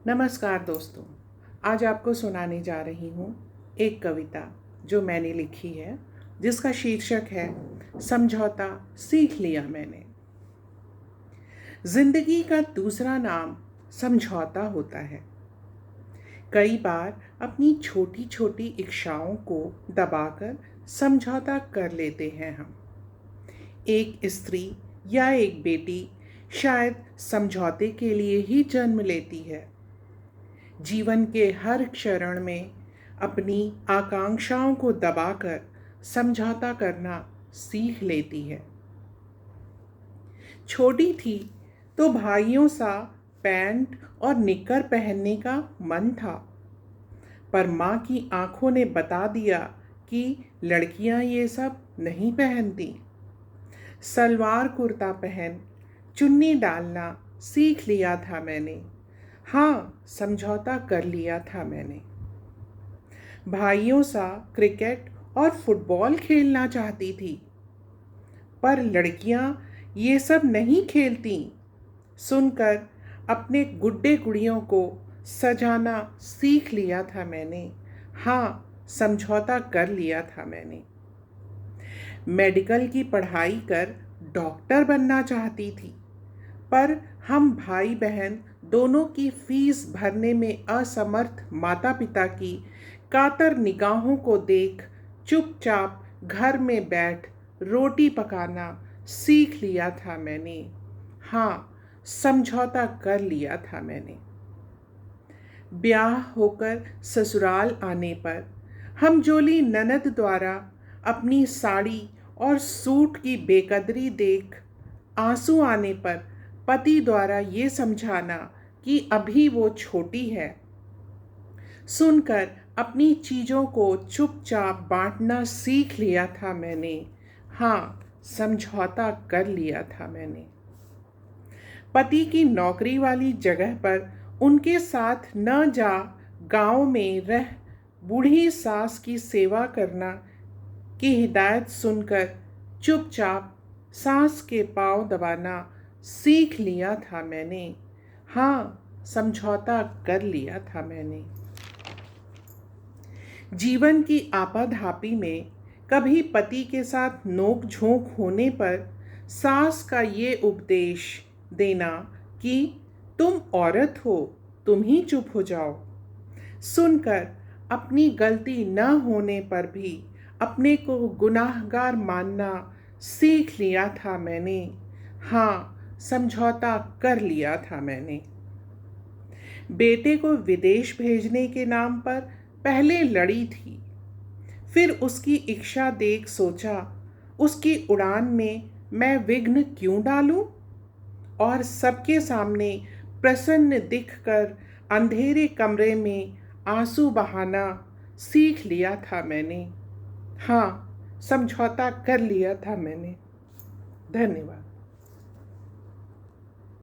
नमस्कार दोस्तों, आज आपको सुनाने जा रही हूँ एक कविता जो मैंने लिखी है, जिसका शीर्षक है समझौता सीख लिया मैंने। जिंदगी का दूसरा नाम समझौता होता है। कई बार अपनी छोटी छोटी इच्छाओं को दबाकर समझौता कर लेते हैं हम। एक स्त्री या एक बेटी शायद समझौते के लिए ही जन्म लेती है। जीवन के हर क्षण में अपनी आकांक्षाओं को दबाकर समझौता करना सीख लेती है। छोटी थी तो भाइयों सा पैंट और निक्कर पहनने का मन था, पर माँ की आंखों ने बता दिया कि लड़कियां ये सब नहीं पहनती। सलवार कुर्ता पहन चुन्नी डालना सीख लिया था मैंने। हाँ, समझौता कर लिया था मैंने। भाइयों सा क्रिकेट और फुटबॉल खेलना चाहती थी, पर लड़कियां ये सब नहीं खेलती। सुनकर अपने गुड्डे गुड़ियों को सजाना सीख लिया था मैंने। हाँ, समझौता कर लिया था मैंने। मेडिकल की पढ़ाई कर डॉक्टर बनना चाहती थी, पर हम भाई बहन दोनों की फीस भरने में असमर्थ माता पिता की कातर निगाहों को देख चुपचाप घर में बैठ रोटी पकाना सीख लिया था मैंने। हाँ, समझौता कर लिया था मैंने। ब्याह होकर ससुराल आने पर हम जोली ननद द्वारा अपनी साड़ी और सूट की बेकदरी देख आंसू आने पर पति द्वारा ये समझाना कि अभी वो छोटी है, सुनकर अपनी चीज़ों को चुपचाप बांटना सीख लिया था मैंने। हाँ, समझौता कर लिया था मैंने। पति की नौकरी वाली जगह पर उनके साथ न जा गांव में रह बूढ़ी सास की सेवा करना की हिदायत सुनकर चुपचाप सास के पांव दबाना सीख लिया था मैंने। हाँ, समझौता कर लिया था मैंने। जीवन की आपाधापी में कभी पति के साथ नोक झोंक होने पर सास का ये उपदेश देना कि तुम औरत हो, तुम ही चुप हो जाओ, सुनकर अपनी गलती न होने पर भी अपने को गुनाहगार मानना सीख लिया था मैंने। हाँ, समझौता कर लिया था मैंने। बेटे को विदेश भेजने के नाम पर पहले लड़ी थी, फिर उसकी इच्छा देख सोचा उसकी उड़ान में मैं विघ्न क्यों डालूं, और सबके सामने प्रसन्न दिखकर अंधेरे कमरे में आंसू बहाना सीख लिया था मैंने। हाँ, समझौता कर लिया था मैंने। धन्यवाद।